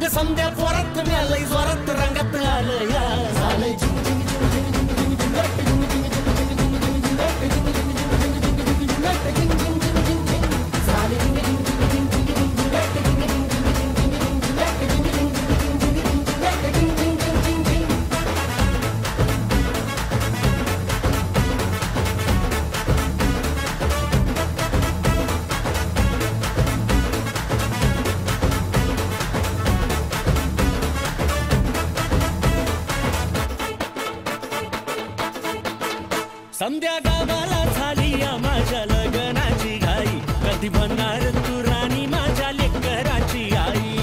अग समद्या जोरात मिळालंय जोरात रंगात आलं या झालंय समद्या गावाला झाली या माझ्या लग्नाची घाई कधी बनणार तू राणी माझ्या लेकराची आई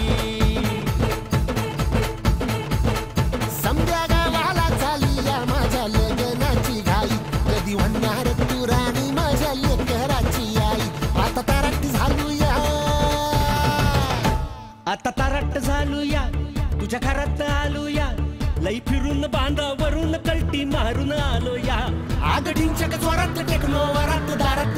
समद्या गावाला झाली या माझ्या लग्नाची घाई कधी म्हणणार तू राणी माझ्या लेकराची आई आता तारट झालूया आता तारट झालूया तुझ्या घरात आलूया लई फिरून बांधावरून कल्टी मारून आलो या आग ढिंचक जोरात टेकलो वरात दारात